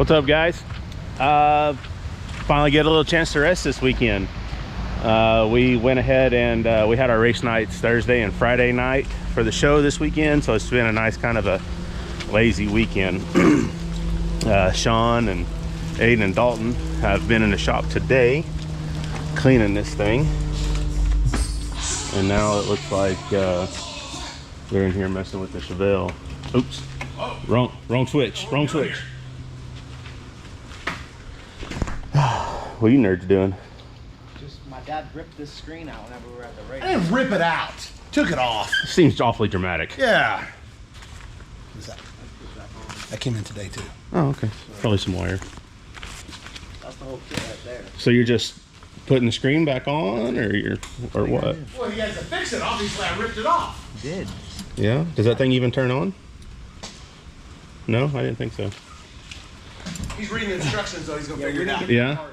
What's up, guys? Finally get a little chance to rest this weekend. We went ahead and we had our race nights Thursday and Friday night for the show this weekend, so it's been a nice kind of a lazy weekend. Sean and Aiden and Dalton have been in the shop today cleaning this thing, and now it looks like they're in here messing with the Chevelle. Oops. Wrong switch. Wrong switch. What are you nerds doing? Just my dad ripped this screen out whenever we were at the race. I didn't rip it out. Took it off. Seems awfully dramatic. Yeah. What's that? That came in today too. Oh, okay. Probably some wire. That's the whole kit right there. So you're just putting the screen back on, or what? Well, he has to fix it. Obviously, I ripped it off. He did. Yeah. Does that thing even turn on? No, I didn't think so. He's reading the instructions, so he's gonna figure it out. Yeah.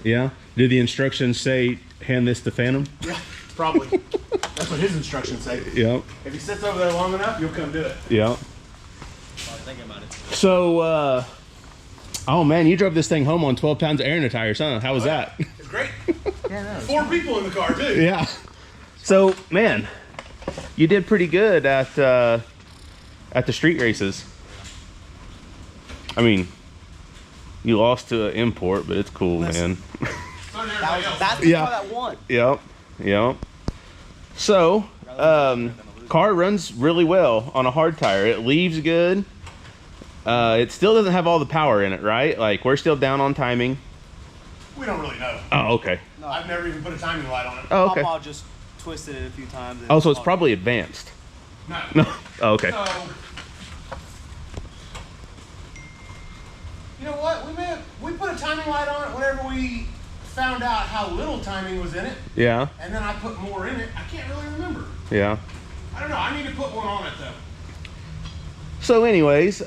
Yeah. Did the instructions say hand this to Phantom? Yeah, probably. That's what his instructions say. Yep. If he sits over there long enough, you'll come do it. Yep. Thinking about it. So, oh man, you drove this thing home on 12 pounds of air in the tires, huh? How was that? It's great. Yeah, no. 4 people in the car too. Yeah. So, man, you did pretty good at the street races. I mean, you lost to an import, but it's cool, man. That's the car that won. Yep. Yep. So, car runs really well on a hard tire. It leaves good. It still doesn't have all the power in it, right? Like, we're still down on timing. We don't really know. Oh, okay. No. I've never even put a timing light on it. Oh, okay. Papa just twisted it a few times. Oh, so it's probably advanced. No. No. Oh, okay. So, you know what? We put a timing light on it whenever we found out how little timing was in it, Yeah. and then I put more in it. I can't really remember. Yeah. I don't know. I need to put one on it though. So, anyways,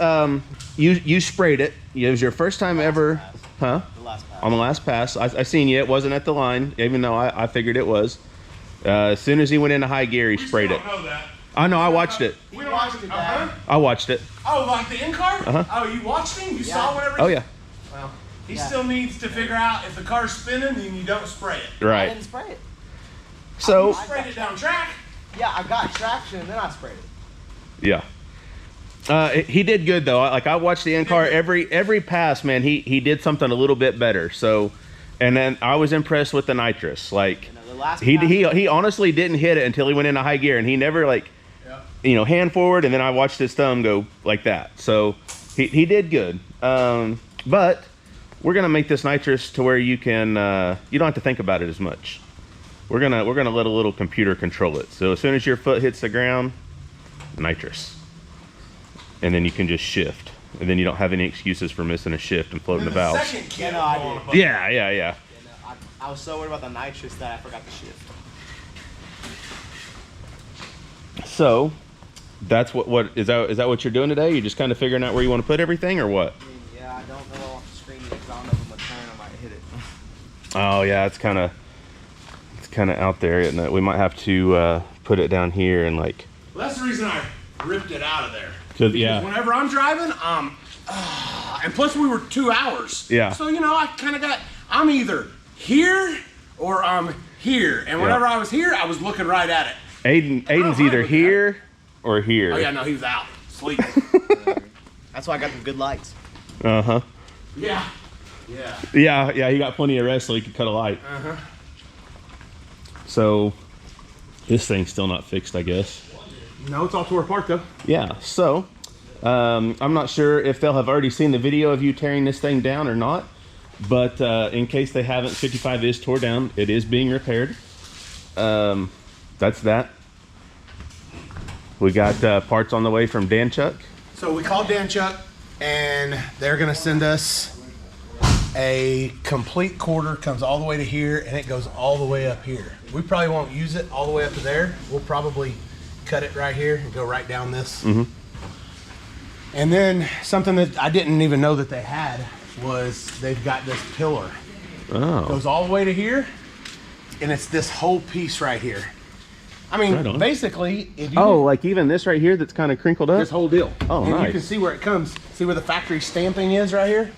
you sprayed it. It was your first time ever, huh? The last pass. On the last pass. I seen you. It wasn't at the line, even though I figured it was. As soon as he went into high gear, he sprayed it. We still don't know that. I know. I watched it. We don't watched have it, to, Dad. I watched it. Oh, like the in-car? Uh-huh. Oh, you watched him? You Yeah. saw whatever? Oh yeah. Well, he Yeah. still needs to figure out if the car's spinning, then you don't spray it. I Right. didn't spray it. So You sprayed it down track. Yeah, I got traction and then I sprayed it. yeah. He did good though. Like, I watched the in-car every pass, man. He did something a little bit better. So, and then I was impressed with the nitrous. Like, You know, the last he pass, he honestly didn't hit it until he went into high gear, and he never like, hand forward, and then I watched his thumb go like that. So he did good. But we're gonna make this nitrous to where you can you don't have to think about it as much. We're gonna let a little computer control it. So as soon as your foot hits the ground, nitrous, and then you can just shift, and then you don't have any excuses for missing a shift and floating the valves. Second kid Yeah, no, I on did. a button. Yeah. you know, I was so worried about the nitrous that I forgot to shift. So that's what is that what you're doing today? You're just kind of figuring out where you want to put everything, or what? I mean, yeah, I don't know off the screen because I don't know if I'm gonna turn, I might hit it. Oh yeah, it's kind of out there, isn't it? We might have to put it down here and like. Well, that's the reason I ripped it out of there. Yeah. Whenever I'm driving, and plus we were 2 hours. Yeah. So, you know, I kind of I'm either here or I'm here. And whenever I was here, I was looking right at it. Aiden's either here or here. Oh, yeah, no, he was out, sleeping. That's why I got the good lights. Uh-huh. Yeah. Yeah. Yeah, he got plenty of rest so he could cut a light. Uh-huh. So this thing's still not fixed, I guess. No, it's all tore apart, though. Yeah, so I'm not sure if they'll have already seen the video of you tearing this thing down or not, but in case they haven't, 55 is tore down. It is being repaired. That's that. We got parts on the way from Dan Chuck. So we called Dan Chuck, and they're going to send us a complete quarter, comes all the way to here, and it goes all the way up here. We probably won't use it all the way up to there. We'll probably cut it right here and go right down this. Mm-hmm. And then something that I didn't even know that they had was they've got this pillar. Oh. Goes all the way to here, and it's this whole piece right here. I mean, Right on. basically, if you Oh, like even this right here that's kind of crinkled up? this whole deal. Oh, and nice. you can see where it comes. See where the factory stamping is right here?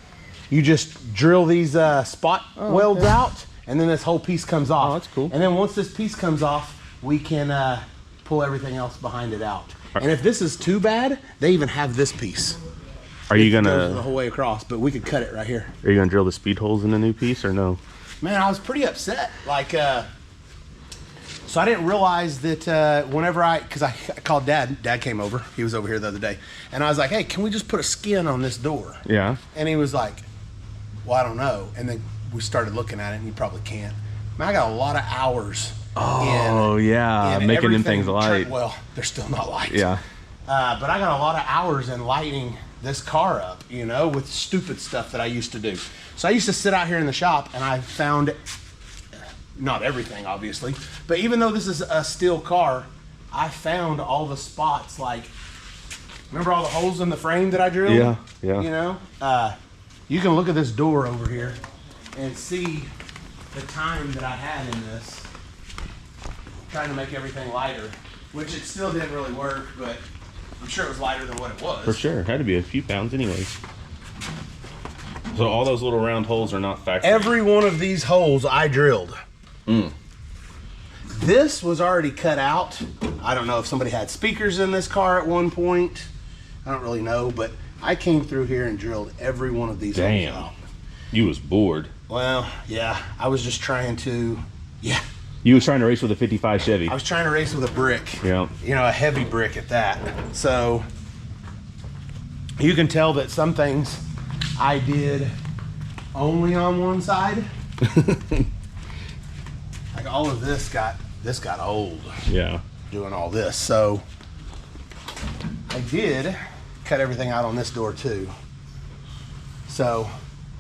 You just drill these spot welds out, and then this whole piece comes off. Oh, that's cool. And then once this piece comes off, we can pull everything else behind it out. And if this is too bad, they even have this piece. Are you It goes the gonna whole way across, but we could cut it right here. are you gonna drill the speed holes in the new piece or no? Man, I was pretty upset. Like, so I didn't realize that whenever because I called Dad. Dad came over. He was over here the other day. And I was like, hey, can we just put a skin on this door? Yeah. And he was like, well, I don't know. And then we started looking at it, and you probably can't. Man, I got a lot of hours Oh yeah, in making them everything things light. well, they're still not light. Yeah. But I got a lot of hours in lighting this car up, you know, with stupid stuff that I used to do. So I used to sit out here in the shop, and I found, not everything, obviously, but even though this is a steel car, I found all the spots, like, remember all the holes in the frame that I drilled? Yeah, yeah. You know? You can look at this door over here and see the time that I had in this, trying to make everything lighter, which it still didn't really work, but I'm sure it was lighter than what it was. For sure. Had to be a few pounds anyways. So all those little round holes are not factory. Every one of these holes I drilled. This was already cut out. I don't know if somebody had speakers in this car at one point. I don't really know, but I came through here and drilled every one of these Damn. holes out. You was bored. Well, yeah, I was just trying to, You was trying to race with a 55 Chevy. I was trying to race with a brick. Yeah. You know, a heavy brick at that. So you can tell that some things I did only on one side. Like all of this got old Yeah. doing all this. So I did cut everything out on this door too. So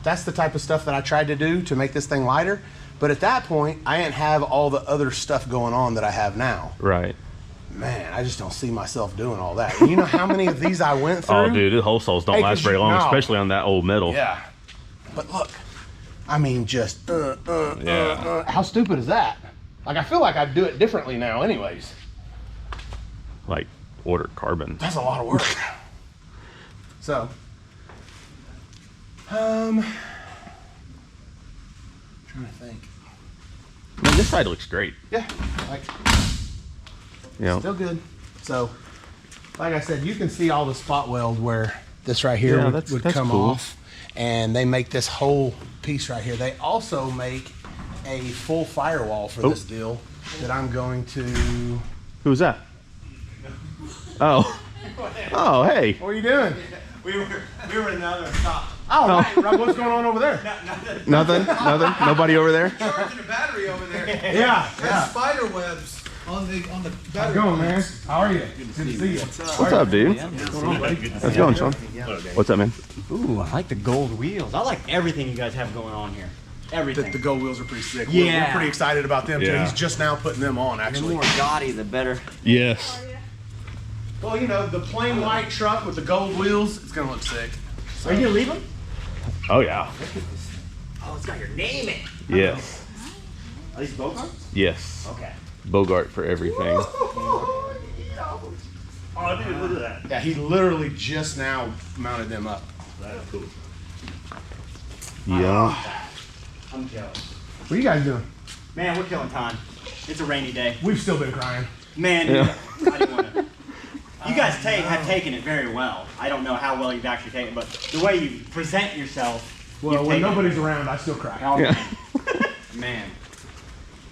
that's the type of stuff that I tried to do to make this thing lighter. But at that point, I didn't have all the other stuff going on that I have now. Right. Man, I just don't see myself doing all that. And you know how many of these I went through? Oh, dude, the whole soles don't Hey, last 'cause very long, no. especially on that old metal. Yeah. But look, I mean, just, Yeah. how stupid is that? Like, I feel like I'd do it differently now anyways. Like order carbon. That's a lot of work. So, trying to think. Man, this side looks great. Yeah, like, Yeah. still good. So, like I said, you can see all the spot weld where this right here Yeah, would that's come cool. off. And they make this whole piece right here. They also make a full firewall for this deal that I'm going to... Who was that? Oh. Oh, hey. What are you doing? We were in another shop. Oh, right. Rob, what's going on over there? Nothing? Nothing? Nobody over there? Charging a battery over there. Yeah. There's spider webs on the How's battery. it going, man? How are you? Good to see you. What's up, dude? How's it going, Sean? What's up, man? Ooh, I like the gold wheels. I like everything you guys have going on here. Everything. The gold wheels are pretty sick. Yeah. We're pretty excited about them, too. Yeah. He's just now putting them on, the actually. more gaudy, the better. Yes. Well, you know, the plain white truck with the gold wheels, it's going to look sick. Are you gonna leave them? Oh, yeah. Oh, it's got your name in it. Yes. Are these Bogarts? Yes. Okay. Bogart for everything. Oh, dude, look at that. Yeah, he literally just now mounted them up. That's cool. Yeah. I'm jealous. What are you guys doing? Man, we're killing time. It's a rainy day. We've still been crying. Man, Yeah. I didn't want to. You guys have taken it very well. I don't know how well you've actually taken it, but the way you present yourself. Well, you've when taken nobody's it. around, I still cry. Oh, Yeah. man.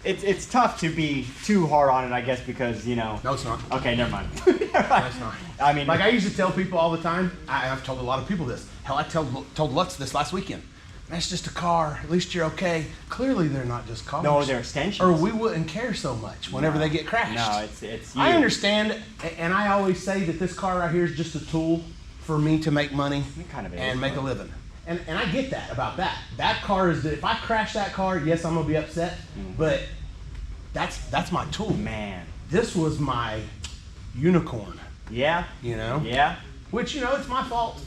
It's tough to be too hard on it, I guess, because, you know. No, it's not. Okay, never mind. That's not. I mean, Like I used to tell people all the time, I've told a lot of people this. Hell, I told Lutz this last weekend. That's just a car. At least you're okay. Clearly, they're not just cars. no, they're extensions. Or we wouldn't care so much whenever they get crashed. No, it's you. I understand, and I always say that this car right here is just a tool for me to make money It kind of is, and make a but- living. And I get that about that. That car is, if I crash that car, yes, I'm gonna be upset, but that's my tool. Man. This was my unicorn, Yeah. you know? Yeah. Which, you know, it's my fault.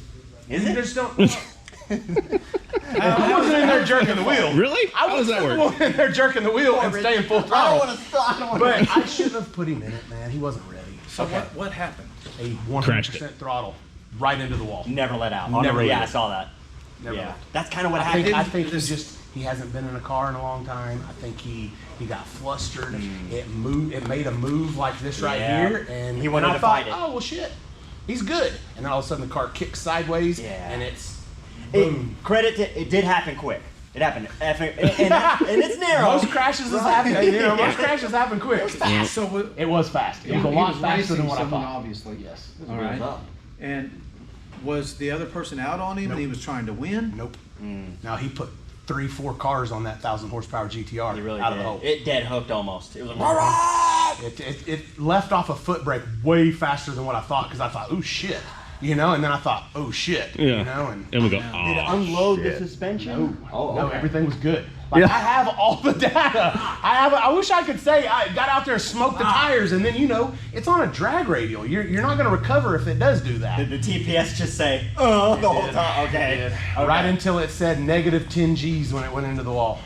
Is You it? just don't. I wasn't in there jerking the wheel. Really? I How does that work? in there jerking the wheel and staying full I don't throttle. want to stop. But I shouldn't have put him in it, man. He wasn't ready. So what happened? A Crashed it. 100% throttle right into the wall. Never let out. Never Yeah, let I out. saw that. Never yeah, let out. that's kind of what I happened. think he hasn't been in a car in a long time. I think he got flustered. It moved. It made a move like this right Yeah. here, and He wanted I to thought, fight it. oh well, shit, he's good. And then all of a sudden the car kicks sideways, Yeah. and it's boom. Credit to it did happen quick. It happened, and it's narrow. Most crashes happen. Most crashes happen quick. So It was fast. It was a lot faster than what I thought. Obviously. Yes. All right. And was the other person out on him and he was trying to win? Nope. Now he put 3-4 cars on that 1,000 horsepower GTR It really out did. of the hole. It dead hooked almost. It was like, It left off a foot brake way faster than what I thought, because I thought, oh shit, you know, and then I thought, oh shit, Yeah. you know, and And we go, did it oh, unload shit. the suspension? Oh, no, okay. everything was good. Like, Yeah. I have all the data. I wish I could say I got out there and smoked the tires, and then, you know, it's on a drag radial. You're not going to recover if it does do that. Did the TPS just say, oh, the whole time? Okay. Right until it said negative 10 G's when it went into the wall.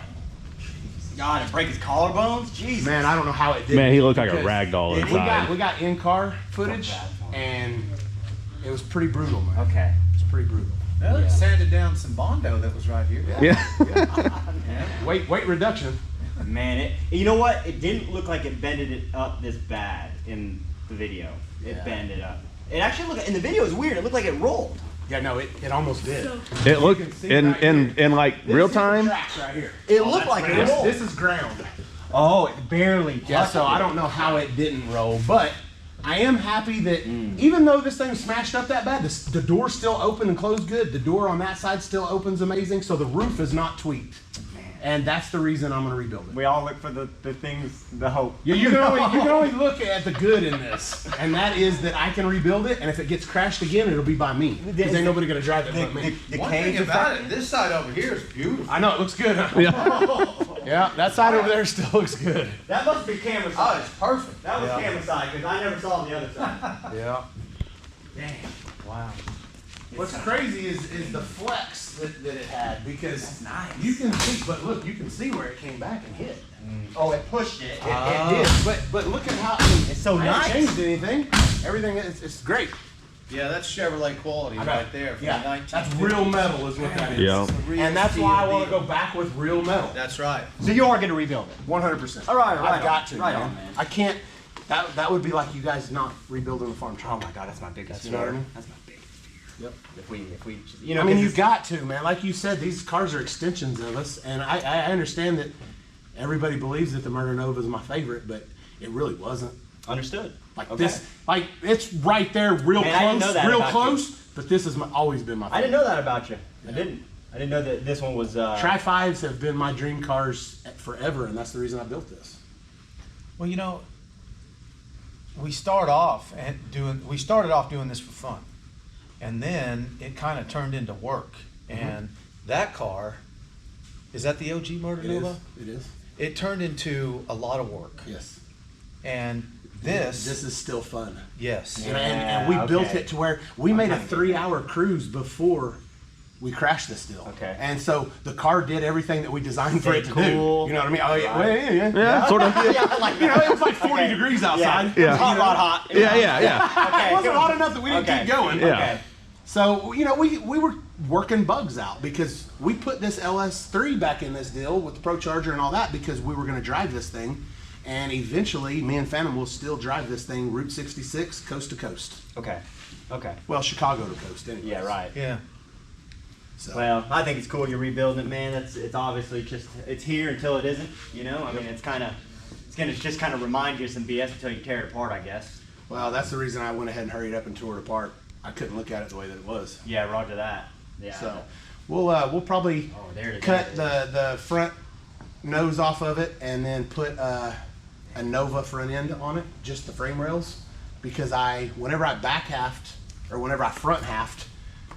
God, it break his collarbones? Jeez. Man, I don't know how it did. Man, he looked like a because rag doll we inside. got in-car footage, and it was pretty brutal, man. Okay. It was pretty brutal. Well, it sanded down some Bondo that was right here. Yeah. Weight reduction. Man, you know what? It didn't look like it bended it up this bad in the video. It bended up. It actually looked, in the video, it was weird. It looked like it rolled. Yeah, no, it almost did. It looked can see in right in like real This is the time. tracks right here. It looked like it rolled. This is ground. Oh, it barely. Yeah, so I don't know how it didn't roll, but I am happy that even though this thing smashed up that bad, the door's still open and closed good. The door on that side still opens amazing, so the roof is not tweaked. And that's the reason I'm going to rebuild it. We all look for the things, the hope. You can only look at the good in this, and that is that I can rebuild it, and if it gets crashed again, it'll be by me. Because ain't nobody going to drive it but me. The One cage thing about it, this side over here is beautiful. I know, it looks good. Huh? Yeah. Yeah, that side over there still looks good. That must be camera Oh, side. it's perfect. That was camera side, because I never saw the other side. Yeah. Damn. Wow. What's crazy is the flex that it had, because nice. you can see, but look, you can see where it came back and hit. Oh, it pushed it. It did, but look at how, It's so I nice. haven't changed anything. Everything is it's great. Yeah, that's Chevrolet quality right there. From Yeah, the that's 1950s. real metal is what that is. Yeah. Real And that's why I steel want to deal. go back with real metal. That's right. So you are going to rebuild it? 100%. All right, right I've got on. to. Right man. on, man. I can't. That would be like you guys not rebuilding a farm Oh truck. my God, that's my biggest You know what I fear. mean? That's my biggest fear. Yep. If we, you know, I mean, 'cause you've got to, man. Like you said, these cars are extensions of us, and I understand that everybody believes that the Murder Nova is my favorite, but it really wasn't. understood. Like Okay. this, like it's right there, real Man, I didn't know close, that real about close. But this has always been my favorite. I didn't know that about you. I didn't know that this one was. Tri-5s have been my dream cars forever, and that's the reason I built this. Well, you know, we started off doing this for fun, and then it kind of turned into work. And that car, is that the OG Murder Nova? It is. It turned into a lot of work. Yes. And this is still fun. yes. And we built okay. it to where we made a kinda 3-hour cruise before we crashed this deal. Okay. And so the car did everything that we designed for it to cool. do. You know what I mean? Oh yeah, Right. well, yeah. Yeah, sort of. Yeah, like You know, it was like 40 degrees outside. Yeah. Hot rod hot. Yeah, yeah, yeah. Okay. It wasn't hot enough that we didn't Okay. keep going. Yeah. Okay. So, you know, we were working bugs out because we put this LS3 back in this deal with the Pro Charger and all that because we were going to drive this thing. And eventually, me and Phantom will still drive this thing Route 66 coast to coast. Okay. Okay. Well, Chicago to coast, anyway. Yeah. Right. Yeah. So, Well, I think it's cool you're rebuilding it, man. It's obviously just it's here until it isn't. You know, I mean, it's gonna just kind of remind you of some BS until you tear it apart, I guess. well, that's the reason I went ahead and hurried up and tore it apart. I couldn't look at it the way that it was. Yeah, roger that. Yeah. So, we'll probably Oh, there it is. cut the front nose off of it and then put a Nova front end on it, just the frame rails, because whenever I back halved or whenever I front halved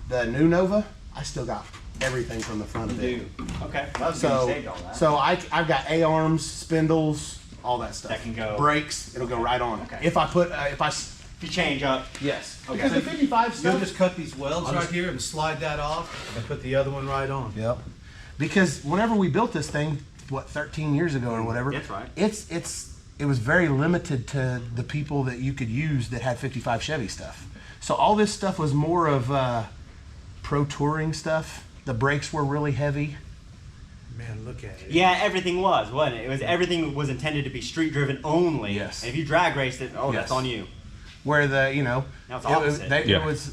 the new Nova, I still got everything from the front of it. Okay. Well, that's good you saved all that. So I've got A-arms, spindles, all that stuff. That can go- Brakes, it'll go right on. Okay. If you change up. Yes. Okay. Because the 55 You'll stuff. just cut these welds I'll right just- here and slide that off and put the other one right on. Yep. Because whenever we built this thing, what, 13 years ago or whatever, That's right. It was very limited to the people that you could use that had 55 Chevy stuff. So all this stuff was more of pro touring stuff. The brakes were really heavy. Man, look at it. Yeah, everything was, wasn't it? Everything was intended to be street driven only. Yes. And if you drag raced it, oh, Yes. that's on you. Where the Now it's opposite.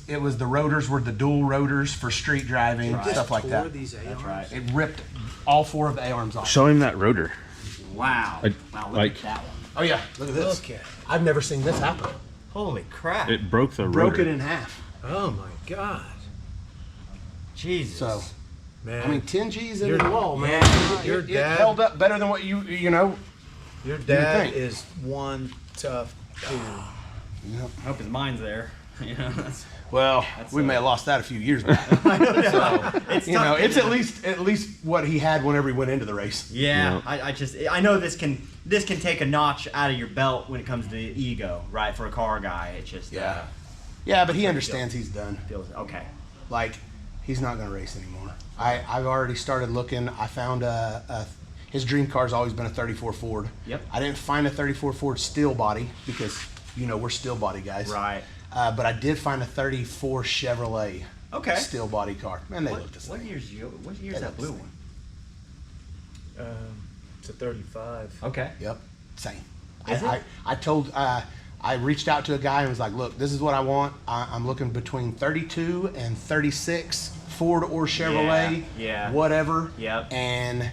it was the rotors were the dual rotors for street driving, Right. stuff like Tore that. these That's A-arms. right. It ripped all 4 of the A-arms off. Show him that rotor. Wow. Wow, look like- at that one. Oh yeah, look at this. Look at it. I've never seen this happen. Holy crap. It broke the Broke rotor. it in half. Oh my God. Jesus. So Man, I mean, 10 G's into Your- the wall, man. yeah, your it dad- held up better than what you know. your dad think? is one tough dude. I hope his mind's there. You know, that's, Well, we may have lost that a few years back. So, it's you know, tough, it's isn't at least what he had whenever he went into the race. yeah, Yeah. I know this can take a notch out of your belt when it comes to ego, right? For a car guy, it just Yeah, but he understands he's done. feels okay. Like, he's not going to race anymore. I've already started looking. I found his dream car's always been a 34 Ford. Yep. I didn't find a 34 Ford steel body because, you know, we're steel body guys. Right. But I did find a 34 Chevrolet Okay. steel body car. Man, they look the What same. year's They that look the blue same. one? It's a 35. Okay. Yep, same. Is it? I reached out to a guy and was like, look, this is what I want. I'm looking between 32 and 36 Ford or Chevrolet, Yeah. whatever. Yep. And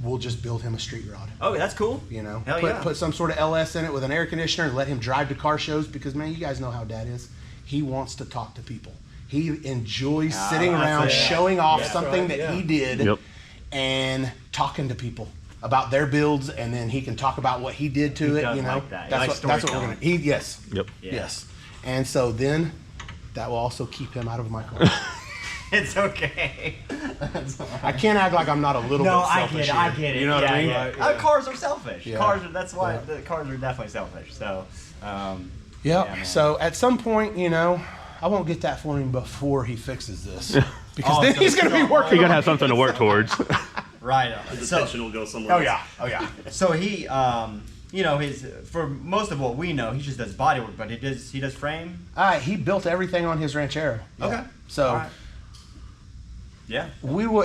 we'll just build him a street rod. Oh, that's cool. You know, Hell put, yeah. put some sort of LS in it with an air conditioner and let him drive to car shows because, man, you guys know how Dad is. He wants to talk to people. He enjoys sitting that's around it. showing off That's something right, that yeah. he did Yep. and talking to people about their builds, and then he can talk about what he did to He it. does You know, like that. He that's likes what we're storytelling. gonna. Yes, Yep. Yeah. yes, and so then that will also keep him out of my car. It's okay. I can't act like I'm not a little No, bit I selfish get it. here. I get it. You know what yeah, I mean? Yeah. Yeah. Cars are selfish. Yeah. Cars are. That's why Yeah. the cars are definitely selfish. So, Yep. yeah, man. So at some point, you know, I won't get that for him before he fixes this, because Oh, then so he's gonna be it's working. You gotta have something to work towards. right. So, will go somewhere. Oh yeah, oh yeah. so he, you know, for most of what we know, he just does body work, but he does frame. He built everything on his Ranchero. Yeah. Okay. So All right. Yeah.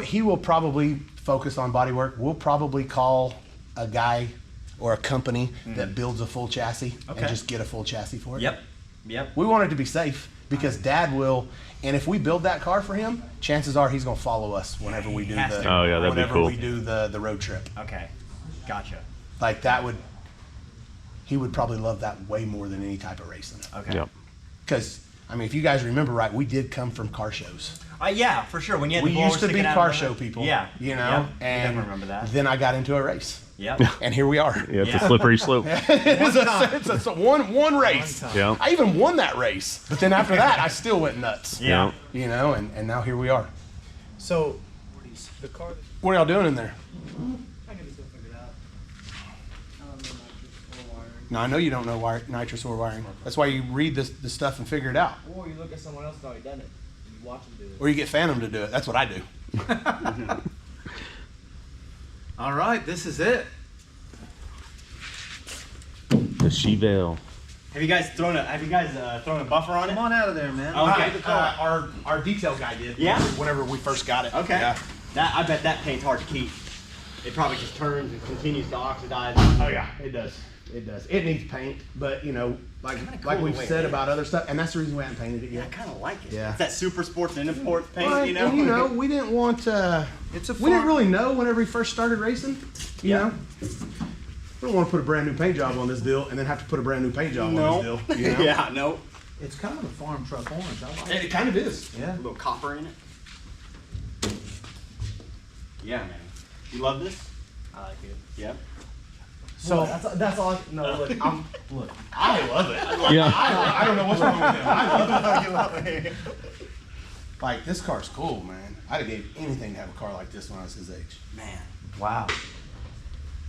he will probably focus on body work. We'll probably call a guy or a company that builds a full chassis Okay. and just get a full chassis for it. Yep. Yep. We want it to be safe because Dad will, and if we build that car for him, chances are he's gonna follow us whenever we do has the to. Oh, yeah, that'd be whenever cool. we do the road trip. Okay. Gotcha. Like he would probably love that way more than any type of racing. Okay. Yep. Because I mean, if you guys remember right, we did come from car shows. Yeah, for sure. When you had We the blower used to be sticking out car of the- show people. Yeah. You know, Yep. I and definitely remember that. then I got into a race, Yep. and here we are. Yeah, it's Yeah. a slippery slope. it's a one race. One time. Yeah. I even won that race, but then after that, I still went nuts. Yeah. You know, and now here we are. So, the car. What are y'all doing in there? I can still figure it out. I don't know nitrous or wiring. No, I know you don't know nitrous or wiring. That's why you read this stuff and figure it out. Or you look at someone else that's already done it. And you watch them do it. Or you get Phantom to do it. That's what I do. All right, this is it. The Chevelle. Have you guys thrown a buffer on it? Come on out of there, man. Oh, okay. Our detail guy did. Yeah? Whenever we first got it. Okay. Yeah. I bet that paint's hard to keep. It probably just turns and continues to oxidize. Oh yeah, it does. It does. It needs paint, but you know, like cool we've the way said it about other stuff, and that's the reason we haven't painted it Yeah, I yet. kind of like it. Yeah. It's that super sports and imports paint, But, you know? and, we didn't want. It's a We didn't farm. really know whenever we first started racing. You Yeah. know, we don't want to put a brand new paint job on this deal and then have to put a brand new paint job No. on this deal. You know? Yeah, no. It's kind of a farm truck orange. I like it. And it kind of is. Yeah. A little copper in it. Yeah, man. You love this? I like it. Yeah. So That's all. No, look. I love it. Yeah. I don't know what's wrong with him. I love it. Like, this car's cool, man. I'd have gave anything to have a car like this when I was his age. Man. Wow.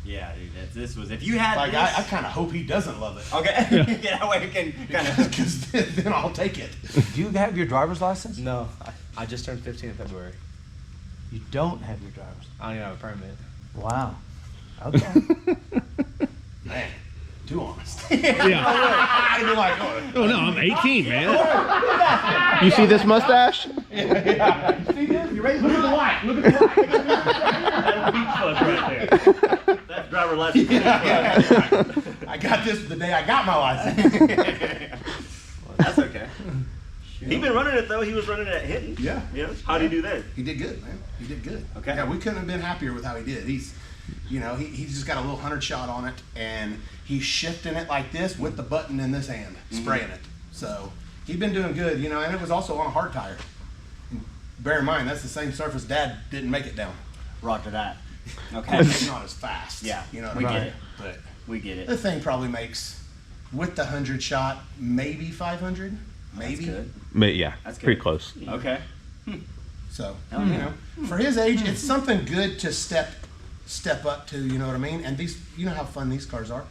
Yeah, dude. This was if you had Like, this. I kind of hope he doesn't love it. Okay. Yeah, that way we can kind of. Because then I'll take it. Do you have your driver's license? No, I just turned 15 in February. You don't have your driver's. I don't even have a permit. Wow. Okay. Man, too honest. Yeah. I'd be like, Oh no, I'm 18, man. You see this mustache? see this? You ready? Look at the light. Look at the light. That's beach bus right there. That's driver license. I got this the day I got my license. That's okay. He been running it though. He was running it at Hinton. Yeah. Yeah. How'd he do that? He did good, man. He did good. Okay. Yeah, we couldn't have been happier with how he did. He's just got a little 100 shot on it, and he's shifting it like this with the button in this hand, spraying it. So he's been doing good, and it was also on a hard tire. Bear in mind, that's the same surface Dad didn't make it down. Roger that. Okay. It's not as fast. Yeah, You know what we I mean? get it. But We get it. the thing probably makes, with the 100 shot, maybe 500, maybe. That's good. But yeah, That's pretty good. close. Okay. So, Hell yeah. for his age, it's something good to step up to, you know what I mean? And these, you know how fun these cars are.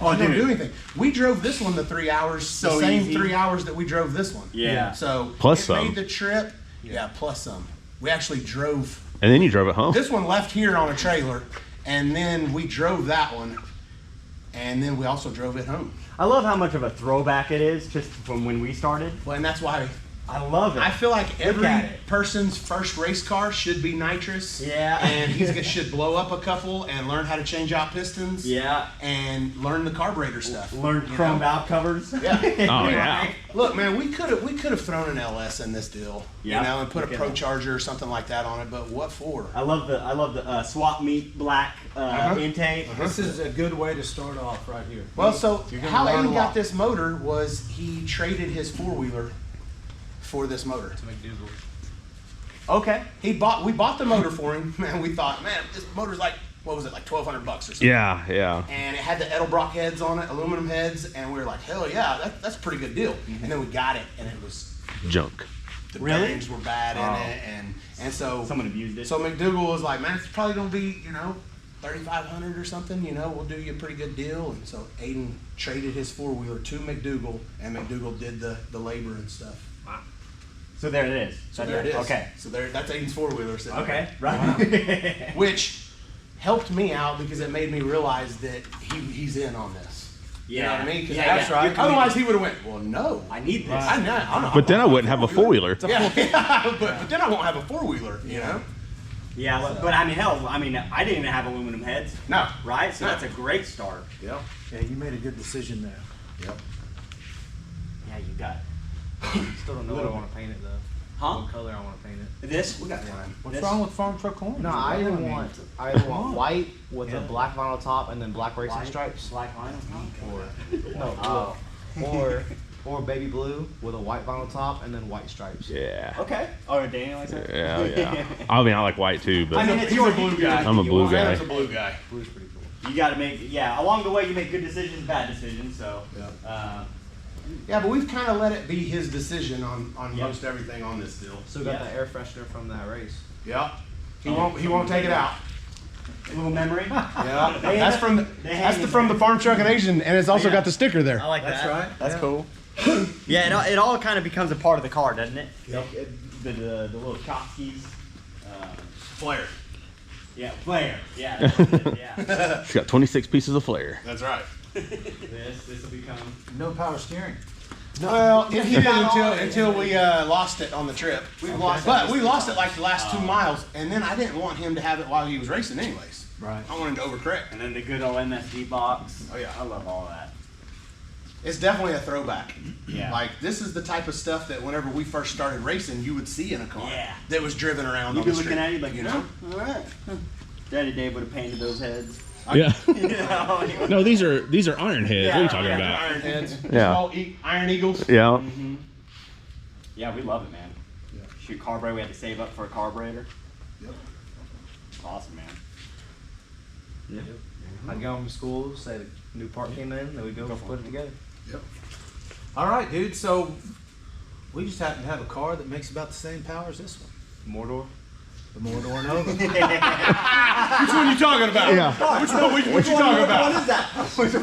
Oh, You don't dude. do anything. We drove this one the 3 hours, So the same easy. 3 hours that we drove this one. Yeah. So Plus it some. made the trip. Yeah, plus some. We actually drove. And then you drove it home. This one left here on a trailer, and then we drove that one, and then we also drove it home. I love how much of a throwback it is, just from when we started. Well, and that's why I love it. I feel like every at it. person's first race car should be nitrous. Yeah. And should blow up a couple and learn how to change out pistons. Yeah. And learn the carburetor stuff. Learn you chrome know? valve covers. Yeah. Oh yeah. Look, man, we could have thrown an LS in this deal, Yeah. and put a Okay. Pro Charger or something like that on it. But what for? I love the swap meet black intake. This is a good way to start off right here. Well, so You're gonna how learn a Aiden got lot. this motor was he traded his 4-wheeler for this motor. Okay. We bought the motor for him, and we thought, man, this motor's like, what was it, like $1,200 or something? Yeah, yeah. And it had the Edelbrock heads on it, aluminum heads, and we were like, hell yeah, that's a pretty good deal. And then we got it, and it was, Junk. the Really? bearings were bad in it, and so Someone abused it. So McDougal was like, man, it's probably gonna be, $3,500 or something, we'll do you a pretty good deal. And so Aiden traded his 4-wheeler to McDougal, and McDougal did the labor and stuff. So there it is. So there it is. Okay. So that's Aiden's 4-wheeler sitting Okay. there. Right. Which helped me out because it made me realize that he's in on this. You know what I mean? 'Cause Yeah, that's yeah. right. Otherwise, he would have went, well, no. I need this. I'm not But then I wouldn't have a 4-wheeler. Yeah, but then I won't have a 4-wheeler, Yeah, but I mean, hell, I didn't even have aluminum heads, No. right? So No. that's a great start. Yep. Yeah, you made a good decision there. Yep. Yeah, you got it. Still don't know what I want to paint it though. Huh? What color I want to paint it. This? We got time. What's This- wrong with Farm Truck Orange? No, I either want white with Yeah. a black vinyl top and then black racing Black- stripes, Black vinyl? or or baby blue with a white vinyl top and then white stripes. Yeah. Okay. Or Daniel likes that? Yeah, yeah. I mean, I like white too, but I mean, it's He's your a blue guy. I'm a blue guy. Sam's a blue guy. Blue's pretty cool. You got to make, along the way you make good decisions, bad decisions. So, Yeah. Yeah, but we've kind of let it be his decision on Yeah. most everything on this deal. Still got Yeah. the air freshener from that race. Yeah. He won't take it out. a little memory. Yeah. They That's hang from it- they hang it from the FarmTruck and AZN, and it's also Yeah. got the sticker there. I like That's that. right. That's Yeah. cool. Yeah, it all kind of becomes a part of the car, doesn't it? Yep. The little chopskis. Flare. Yeah, flare. Yeah. That's it, yeah. it's got 26 pieces of flare. That's right. This will become. No power steering. Well, it did until we lost it on the trip. We lost it like the last 2 miles, and then I didn't want him to have it while he was racing anyways. Right. I wanted him to overcorrect. And then the good old MSD box. Oh, yeah. I love all that. It's definitely a throwback. Yeah. Like, this is the type of stuff that whenever we first started racing, you would see in a car. Yeah. That was driven around You'd on be the looking street. at it like, you know? all right. Daddy Dave would have painted those heads. Yeah. Yeah. No, these are iron heads. What are you talking Yeah. about? Iron heads. Yeah. Small Iron Eagles. Yeah. Yeah, we love it, man. Yeah. Shoot, carburetor, we had to save up for a carburetor. Yep. It's awesome, man. I'd go home to school, say the new part came in, then we'd go put it together. Yep. All right, dude. So we just happen to have a car that makes about the same power as this one. MoorDoor. The MoorDoor Nova. Which one you talking about? Yeah. Which one? What you talking about? What is that? Which one is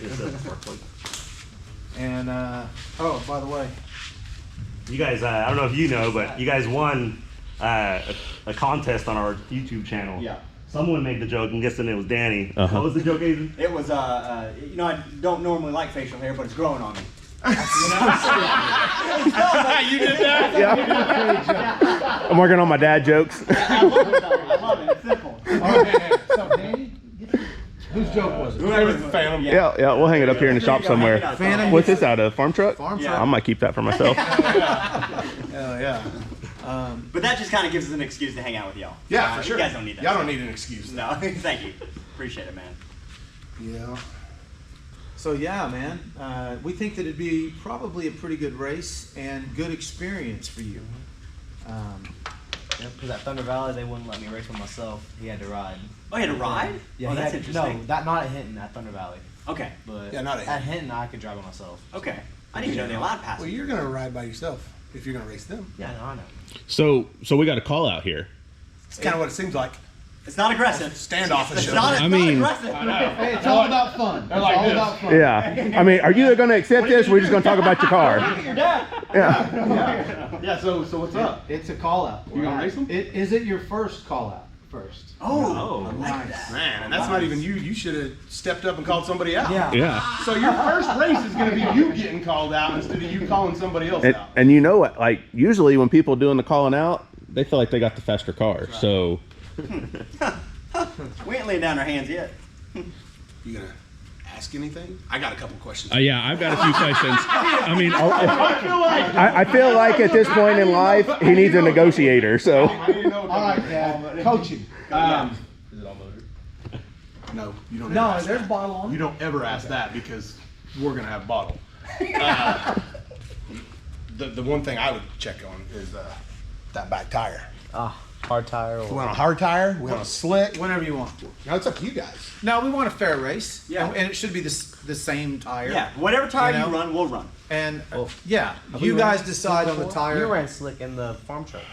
that? And, oh, by the way, You guys, I don't know if you know, but you guys won a contest on our YouTube channel. Yeah. Someone made the joke, I'm guessing it was Danny. What was the joke, Aiden? It was, you know, I don't normally like facial hair, but it's growing on me. You did that? Yeah. I'm working on my dad jokes. I love it. It's simple. okay, so Danny, whose joke was it? Whoever's the Phantom. Yeah, we'll hang it up here in the shop somewhere. Phantom. What's this out of? Farm Truck? Farm Yeah. Truck. I might keep that for myself. Hell yeah. But that just kind of gives us an excuse to hang out with y'all. Yeah, for sure. You guys don't need that. Y'all don't need an excuse. No, thank you. Appreciate it, man. Yeah. So yeah, man, we think that it'd be probably a pretty good race and good experience for you. Because at Thunder Valley, they wouldn't let me race with myself. He had to ride. Oh, you had to ride? Yeah, oh, he that's had to, interesting. no, that not at Hinton, at Thunder Valley. Okay, But Yeah, not at Hinton, I could drive by myself. okay. I didn't know they allowed Well, passengers. you're gonna ride by yourself if you're gonna race them. Yeah, no, I know. So we got a call out here. It's kind of what it seems like. It's not aggressive. Standoffish. It's not, it's I not mean- aggressive. Hey, it's all about fun. It's like all this. about fun. Yeah. I mean, are you going to accept this? Or we're just going to talk about your car. Your dad. Yeah. Yeah. So what's up? It's a call out. You gonna race them? Is it your first call out first? Oh, Nice. Man, and that's not even you. You should have stepped up and called somebody out. Yeah. Yeah. So your first race is gonna be you getting called out instead of you calling somebody else out. And you know what? Like, usually when people doing the calling out, they feel like they got the faster car. So, we ain't laying down our hands yet. You gonna ask anything? I got a couple questions. yeah, I've got a few questions. I mean, I feel like at this point in life, he needs a negotiator. So, I didn't know. All right, Dad. Coaching. Is it all motor? No, you don't. No, ever ask there's that. bottle on You it. don't ever ask that because we're gonna have bottle. The one thing I would check on is that back tire. Hard tire We or... want a hard tire. We want a slick. Whenever you want. Now it's up to you guys. No, we want a fair race. Yeah. And it should be the same tire. Yeah, whatever tire You you, know? run, we'll run. And Well, yeah, we you ran guys decide on the tire. You ran slick in the farm truck.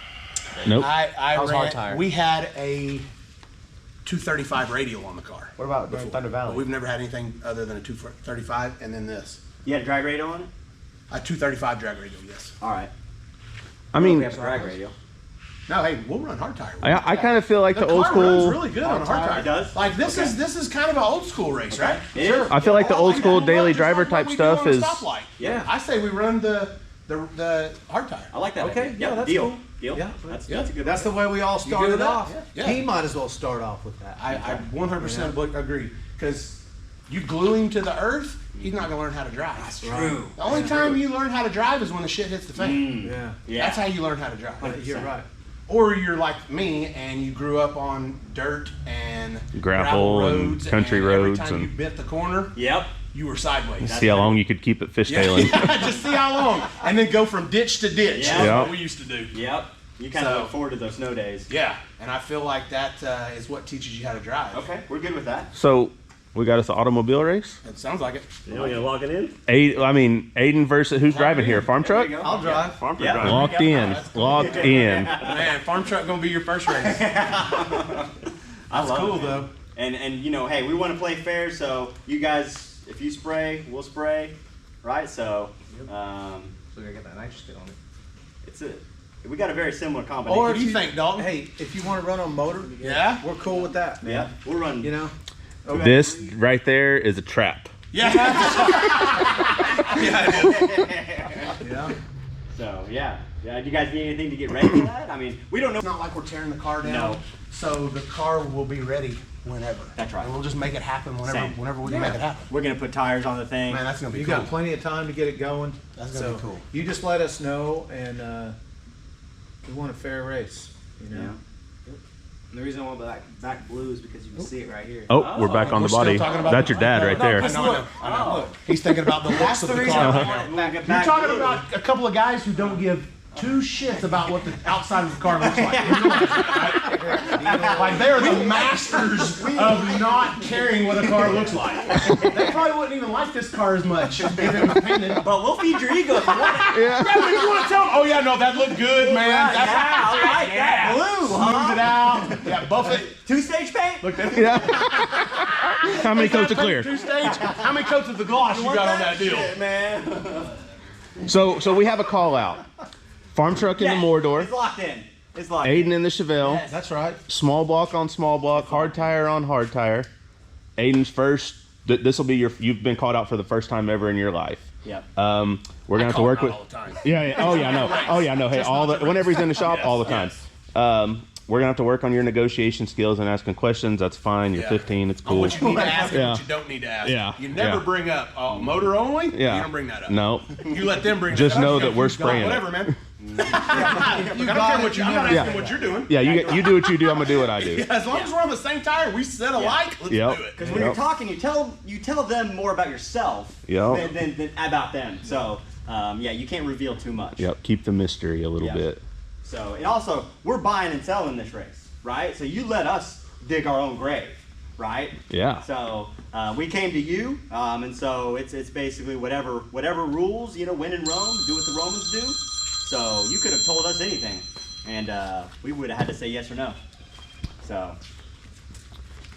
nope. I was ran, hard tire. We had a 235 radial on the car. What about during Thunder But Valley? we've never had anything other than a 235 and then this. You had a drag radio on it? A 235 drag radial, yes. All right. I We mean, have some drag radio. No, hey, we'll run hard tire. I kind of feel like the The old car runs school. really good on a hard tire. It does? Like this is kind of an old school race, right? It is? I feel like the old school daily driver type stuff is. Yeah. I say we run the hard tire. I like that. Okay, idea. yeah, Yep, that's deal. cool. Deal. Yeah. That's Yeah. a good That's the idea. way we all good started with that? off. Yeah. He might as well start off with that. I 100% agree because you glue him to the earth, he's not gonna learn how to drive. That's True. The only time you learn how to drive is when the shit hits the fan. Yeah. Yeah. That's how you learn how to drive. You're right. Or you're like me and you grew up on dirt and Gravel and roads country and roads Every time you and- bit the corner, Yep. you were sideways. See how long you could keep it fishtailing. Yeah, just see how long, and then go from ditch to ditch. Yeah. That's Yeah. what we used to do. Yep. You kind of So- look forward to those snow days. Yeah, and I feel like that is what teaches you how to drive. Okay, we're good with that. So, we got us an automobile race. It sounds like it. Yeah, we're gonna lock it in. Aiden versus who's driving here? Farm truck. There you go. I'll drive. Farm Yeah. truck. Locked in. Locked in. Man, farm truck gonna be your first race. I love cool, it, man. though. And you know, hey, we want to play fair, so you guys, if you spray, we'll spray, right? So, So we gotta get that nitrous kit on it. it's a we got a very similar combination. What do you think, Dalton? Hey, if you want to run on motor, Yeah? we're cool with that. Man. Yeah, we'll run. You know. This right there is a trap. Yeah. Yeah, it is. Yeah. So yeah, do you guys need anything to get ready for that? I mean, we don't know. It's not like we're tearing the car down. No. So the car will be ready whenever. That's right. And we'll just make it happen Same. whenever we can make it happen. We're gonna put tires on the thing. Man, that's gonna be You cool. got plenty of time to get it going. That's gonna be cool. You just let us know, and we want a fair race. You know. Yeah. And the reason I want back blue is because you can see it right here. Oh, we're back on the We're still body. talking about That's the- your dad right there. I know. Oh, He's thinking about the looks of the reason car. I right want now. it back. You're talking about a couple of guys who don't give two shits about what the outside of the car looks like. You realize that, right? Like they're the masters of not caring what a car looks like. They probably wouldn't even like this car as much if it was painted. But we'll feed your ego if you want it. Yeah, but if you want to tell them, oh yeah, no, that looked good, man. Yeah, That's I like that blue, Smooth it out. Yeah, buff it. 2-stage paint? Look at Yeah. How many coats of clear? 2-stage. How many coats of the gloss you got on that deal? Shit, man. So we have a call out. FarmTruck in the MoorDoor. It's locked in. It's locked Aiden in. in the Chevelle. Yes. That's right. Small block on small block. Hard tire on hard tire. Aiden's first. This will be you've been called out for the first time ever in your life. Yep. We're gonna have to work with. all the time. Yeah. Oh yeah. No. Oh yeah. No. Hey. Whenever he's in the shop, all the time. We're gonna have to work on your negotiation skills and asking questions. That's fine. You're 15. It's On cool. what you need to ask and Yeah. what you don't need to ask. Yeah. You never Yeah. bring up motor only. Yeah. You don't bring that up. No. You let them bring. Just that up. know that we're spraying it. Whatever, man. I don't care what I'm not asking what you're doing. Yeah. You do what you do. I'm gonna do what I do. Yeah, as long as we're on the same tire, we set alike. Let's Yep. do it. Because when you're talking, you tell them more about yourself Yep. than about them. So yeah, you can't reveal too much. Yep. Keep the mystery a little Yep. bit. So and also we're buying and selling this race, right? So you let us dig our own grave, right? Yeah. So we came to you, and so it's basically whatever rules, when in Rome, do what the Romans do. So you could have told us anything, and we would have had to say yes or no.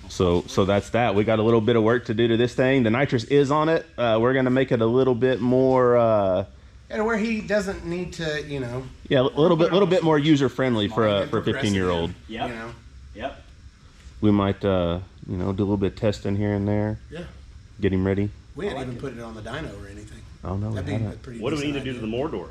So that's that. We got a little bit of work to do to this thing. The nitrous is on it. We're gonna make it a little bit more. And where he doesn't need to, Yeah, a little bit more user friendly for a Minded, 15-year-old. Yep. Yep. We might do a little bit of testing here and there. Yeah. Get him ready. We didn't even put it on the dyno or anything. Oh no. That'd be a pretty What do we need to decent do to the idea. MoorDoor?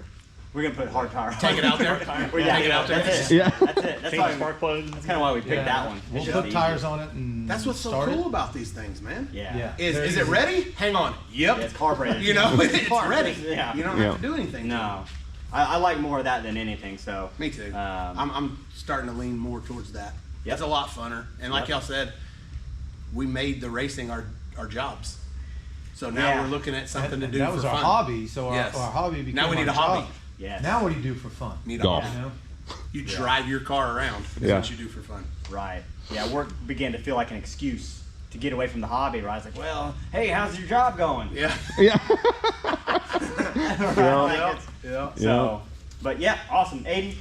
We're gonna put hard tire. Take it out there. Yeah, Take it out there. That's it. Yeah. That's it. That's Change why. the spark plugs? That's kind of why we picked that one. We'll It's put just tires easy. on it and That's what's so start cool it. about these things, man. Yeah. Is it ready? Hang on. Yep. Yeah, it's carbureted. It's ready. Yeah. You don't have to do anything. No. I like more of that than anything. So. Me too. Um, I'm starting to lean more towards that. Yep. It's a lot funner. And like Yep. y'all said, we made the racing our jobs. So now Yeah. we're looking at something to do That for was fun. our hobby, so Yes. our hobby became Now we need our a hobby. job. Yes. Now what do you do for fun? Need a Golf. hobby. You know? You drive your car around. Is Yeah. what you do for fun. Right. Yeah. Work began to feel like an excuse to get away from the hobby. Right. It's like, well, hey, how's your job going? Yeah. Yeah. Right, like it's- Yeah. So, but yeah, awesome, Aiden.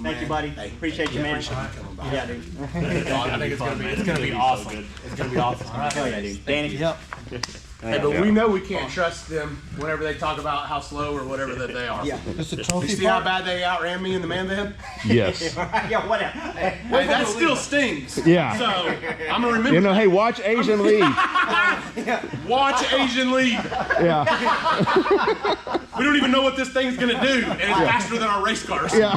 Thank you, buddy. Hey, Appreciate you, man. appreciate you coming by. Yeah, dude. I think it's gonna be awesome. It's gonna be awesome. Hell yeah, dude. Danny. Yep. Hey, but we know we can't trust them whenever they talk about how slow or whatever that they are. Yeah. It's a You trophy see how park. bad they outran me in the man van? Yes. Yeah, whatever. Hey, that still stings. Yeah. So I'm gonna remember. Hey, watch Asian lead. Watch Asian lead. Yeah. We don't even know what this thing's gonna do, and it's faster than our race cars. Yeah.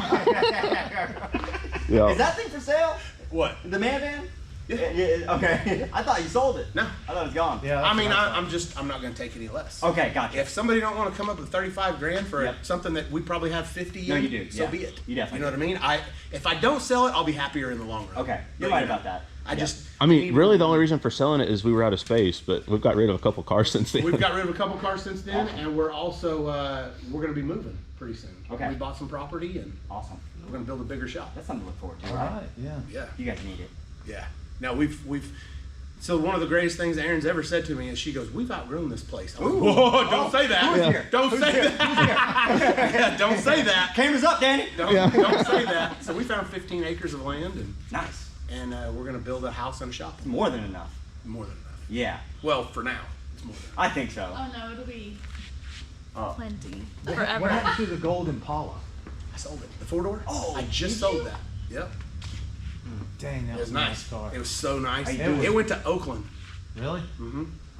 Yeah. Is that thing for sale? What? The man van? Yeah. Okay. I thought you sold it. No. I thought it was gone. Yeah, I mean, that's what I thought. I'm not gonna take any less. Okay, gotcha. If somebody don't want to come up with 35 grand for Yep. something that we probably have 50 in, No, you do. so Yeah. be it. You definitely You know what I mean? If I don't sell it, I'll be happier in the long run. Okay. You're But, right you know, about that. I Yeah. just. I mean, really, the only reason for selling it is we were out of space, but we've got rid of a couple cars since then. We've got rid of a couple cars since then, and we're also we're gonna be moving pretty soon. Okay. We bought some property, and Awesome. we're gonna build a bigger shop. That's something to look forward to, All right? right, yeah. Yeah. You guys need it. Yeah. Now we've. So one of the greatest things Erin's ever said to me is she goes, "We've outgrown this place." I'm like, whoa! Don't say that. Who's here? Don't say that. Yeah, don't say that. Camera's up, Danny. Don't say that. So we found 15 acres of land, Nice. and we're gonna build a house and a shop. More than enough. More than enough. Yeah. Well, for now, it's more than I think so. Oh no, it'll be Oh. plenty What forever. happened to the Gold Impala? enough. I sold it. The 4-door. Oh, I just did sold you? that. Yep. Dang, that It was was a nice. car. It was so nice. It It, was- went to Oakland. Really?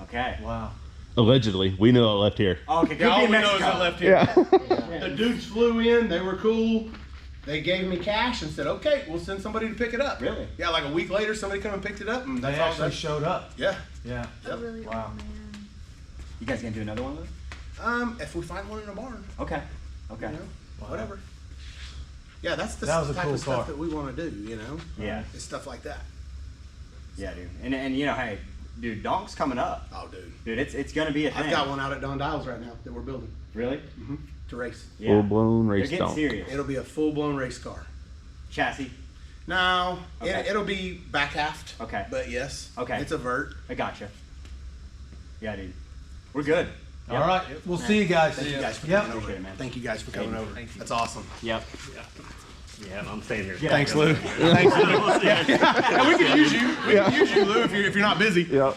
Okay. Wow. Allegedly, we knew it left here. Oh, okay. Could Yeah, all be we in know is Mexico. it left here. Yeah. The dudes flew in. They were cool. They gave me cash and said, "Okay, we'll send somebody to pick it up." Really? Yeah, like a week later, somebody come and picked it up, and They that's all. actually showed up. Yeah. Yeah. Oh, really? Wow. Oh, man. You guys gonna do another one of those? If we find one in a barn, Okay. Okay. you know, Wow. whatever. Yeah, that's the That was a type cool of stuff car. that we want to do. You know. Yeah. It's stuff like that. Yeah, dude. And you know, hey, dude, Donk's coming up. Oh, dude. Dude, it's gonna be a thing. I've got one out at Don Dials right now that we're building Really? to race. Yeah. Full blown They're race getting donk. serious. It'll be a full-blown race car. Chassis. No, Okay. it'll be back halved. Okay. But yes. Okay. It's a vert. I gotcha. Yeah, dude. We're good. All right, we'll see you guys. Thank you guys for Yep. coming over. Appreciate it, man. Thank you guys for coming over. Thank you. That's awesome. Yep. Yeah, I'm staying here. Thanks, Lou. Thanks, Lou. Yeah, we can use you. We can use you, Lou, if you're not busy. Yep.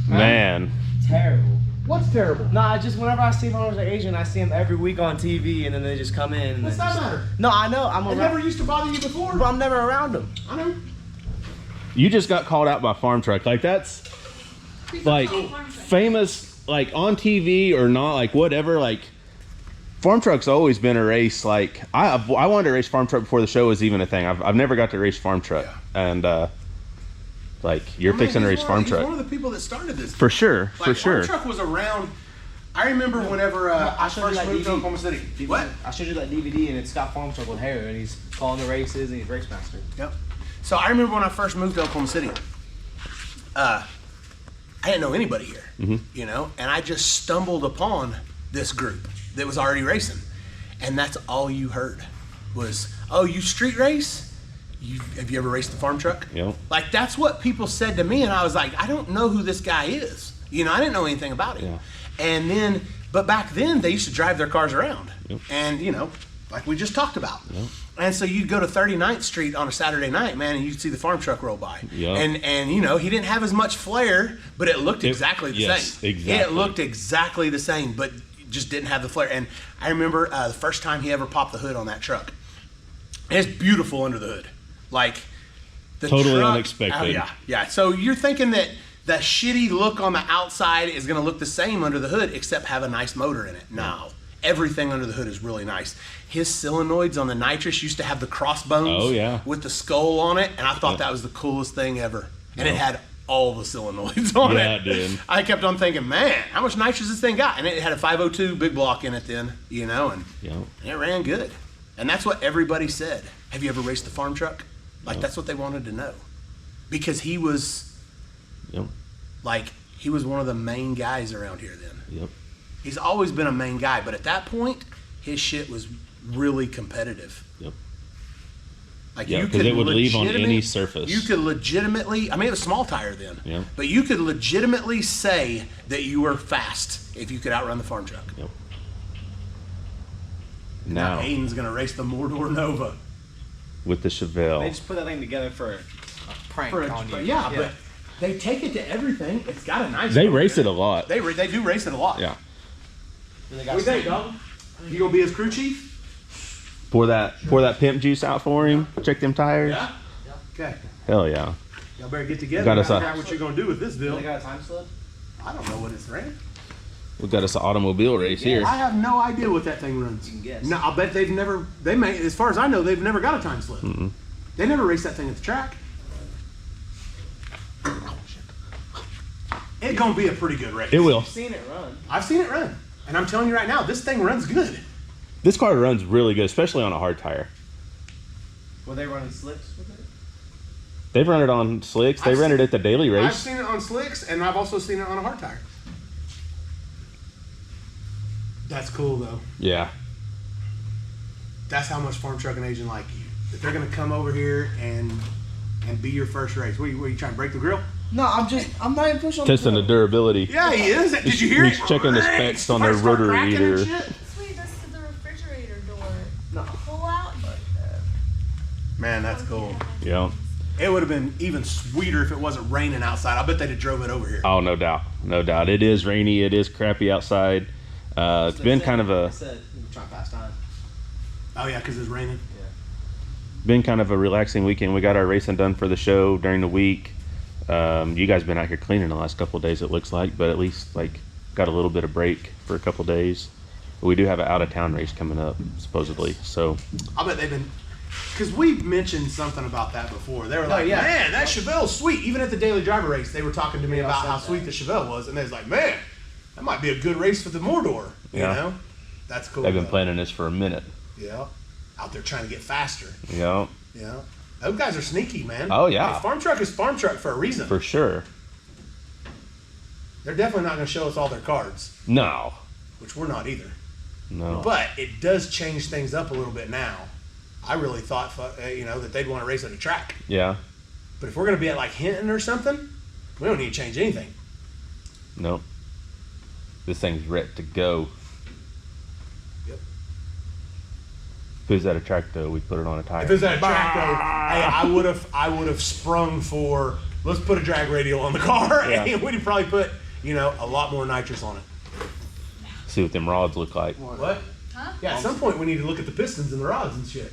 Man. Terrible. What's terrible? Nah, just whenever I see farmers like Asian, I see them every week on TV, and then they just come in. And What's then that just- matter? No, I know. I'm It around, never used to bother you before. but I'm never around them. I know. You just got called out by FarmTruck. Like that's like famous, like on TV or not, like whatever. Like FarmTruck's always been a race. Like I wanted to race FarmTruck before the show was even a thing. I've never got to race FarmTruck, and like you're fixing to race He's one FarmTruck of the people that started this. for sure, Like, for sure. FarmTruck was around. I remember whenever I showed you first that moved to DVD. Oklahoma City. What? I showed you that DVD, and it's got FarmTruck with hair, and he's calling the races, and he's race master. Yep. So I remember when I first moved to Oklahoma City. I didn't know anybody here, you know, and I just stumbled upon this group that was already racing, and that's all you heard was, "Oh, you street race? Have you ever raced the farm truck?" Yep. Like that's what people said to me, and I was like, I don't know who this guy is. You know, I didn't know anything about him. Yeah. And then, but back then they used to drive their cars around, Yep. and you know, like we just talked about. Yep. And so you'd go to 39th Street on a Saturday night, man, and you'd see the farm truck roll by. Yep. And you know, he didn't have as much flair, but it looked exactly the yes, same. exactly. It looked exactly the same, but just didn't have the flair. And I remember the first time he ever popped the hood on that truck. It's beautiful under the hood. Like the Totally truck, unexpected. Oh, yeah, yeah. So you're thinking that the shitty look on the outside is going to look the same under the hood, except have a nice motor in it. No. Everything under the hood is really nice. His solenoids on the nitrous used to have the crossbones Oh, yeah. with the skull on it, and I thought that was the coolest thing ever. And it had all the solenoids on Yeah, it. it did. I kept on thinking, man, how much nitrous this thing got? And it had a 502 big block in it then, you know, and Yep. it ran good. And that's what everybody said. Have you ever raced the farm truck? Like, that's what they wanted to know. Because he was, Yep. like, he was one of the main guys around here then. Yep. He's always been a main guy, but at that point, his shit was really competitive. Yep. Like Yeah, you 'cause could it would leave on legitimately- any surface. You could legitimately, I mean, it was small tire then, Yeah. but you could legitimately say that you were fast if you could outrun the farm truck. Yep. Now Now Aiden's gonna race the MoorDoor Nova. with the They Chevelle. just put that thing together for a prank For on you. yeah, but they take it to everything. It's got a nice. They motor race in it a lot. They do race it a lot. Yeah. They What do you think, dog? You gonna be his crew chief? Pour that pimp juice out for him. Check them tires. Yeah. Okay. Hell yeah. Y'all better get together. Got us Figure a- out what you're gonna do with this deal. They got a time slip? I don't know what it's ran. We got us an automobile race here. I have no idea what that thing runs. You can guess. No, I'll bet they may, as far as I know, they've never got a time slip. They never raced that thing at the track. It's gonna be a pretty good race. It will. I've seen it run. I've seen it run. And I'm telling you right now, this thing runs good. This car runs really good, especially on a hard tire. Were they running slicks with it? They've run it on slicks. They I've ran it seen- at the daily I've race. seen it on slicks, and I've also seen it on a hard tire. That's cool, though. Yeah. That's how much Farm Truck and AZN like you. That they're going to come over here and be your first race. What are you trying to break the grill? No, I'm not even pushing on Testing the durability. Yeah, he is. Did you hear it? He's checking the specs on their First start rotary cracking and either. shit. Sweet, this is the refrigerator door. No. Pull out. Man, that's cool. Yeah. It would have been even sweeter if it wasn't raining outside. I bet they'd have drove it over here. Oh, no doubt. No doubt. It is rainy. It is crappy outside. It's been kind of I a said, I'm trying to pass time. Oh, yeah, because it's raining. a relaxing weekend. We got our racing done for the show during the week. You guys been out here cleaning the last couple of days, it looks like, but at least like got a little bit of break for a couple of days. We do have an out of town race coming up supposedly. So I bet they've been, because we mentioned something about that before. They were like, yeah. man, that Chevelle's sweet. Even at the Daily Driver race, they were talking to me about how sweet the Chevelle was, and they was like, man, that might be a good race for the MoorDoor. You Yeah. know, that's cool. they've been though. planning this for a minute. Yeah, out there trying to get faster. Yeah, Yeah, those guys are sneaky, man. Oh, yeah. Like, Farm Truck is Farm Truck for a reason. for sure. They're definitely not going to show us all their cards, No, which we're not either. no. But it does change things up a little bit now. I really thought, you know, that they'd want to race at a track. Yeah. But if we're going to be at like Hinton or something, we don't need to change anything. Nope. This thing's ready to go. Yep. If it was at a track though, we'd put it on a tire. If it was at a track though, hey, I would have sprung for, let's put a drag radial on the car, Yeah. and we'd probably put, you know, a lot more nitrous on it. See what them rods look like. What? Huh? Yeah, at some point we need to look at the pistons and the rods and shit.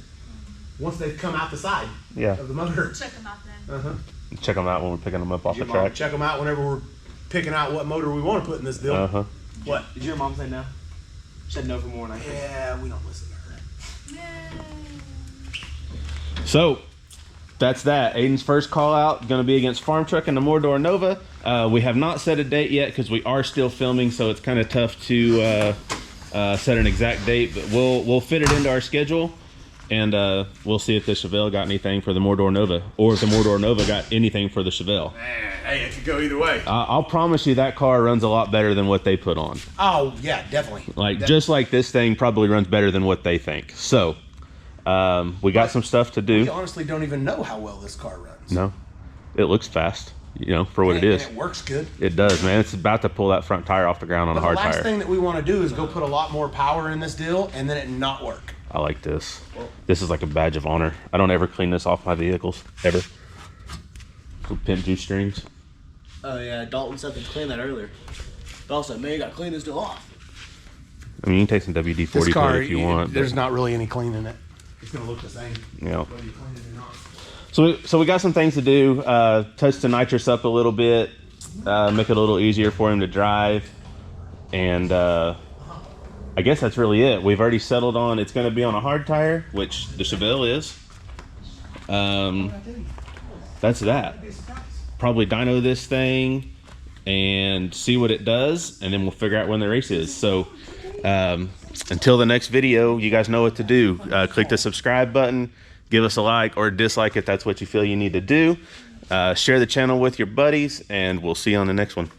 Once they've come out the side Yeah. of the motor. Check them out then. Uh-huh. Check them out when we're picking them up off the Your mom track. Check them out whenever we're picking out what motor we want to put in this deal. Uh-huh. What? Did your mom say no? She said no for more than I think. Yeah, we don't listen to her. So that's that. Aiden's first call out going to be against FarmTruck and the MoorDoor Nova. We have not set a date yet because we are still filming, so it's kind of tough to set an exact date. But we'll fit it into our schedule, and we'll see if the Chevelle got anything for the MoorDoor Nova, or if the MoorDoor Nova got anything for the Chevelle. Man, hey, it could go either way. I'll promise you that car runs a lot better than what they put on. Oh, yeah, definitely. Like just like this thing probably runs better than what they think. So we got some stuff to We do. honestly don't even know how well this car runs. No, it looks fast, you know, for what it is. And it works good. It does, man. It's about to pull that front tire off the ground on But a the hard last tire. thing that we want to do is go put a lot more power in this deal and then it not work. I like this. This is like a badge of honor. I don't ever clean this off my vehicles, ever. Little pimp juice strings. Oh yeah, Dalton said to clean that earlier. Dalton said, man, you gotta clean this deal off. I mean, you can take some WD-40 to it if you want. there's but, not really any clean in it. It's going to look the same you know. whether you clean it or not. So we got some things to do. Touch the nitrous up a little bit, make it a little easier for him to drive, and I guess that's really it. We've already settled on it's going to be on a hard tire, which the Chevelle is. That's that. Probably dyno this thing and see what it does, and then we'll figure out when the race is. So until the next video, you guys know what to do. Click the subscribe button, give us a like or dislike if that's what you feel you need to do. Share the channel with your buddies, and we'll see you on the next one.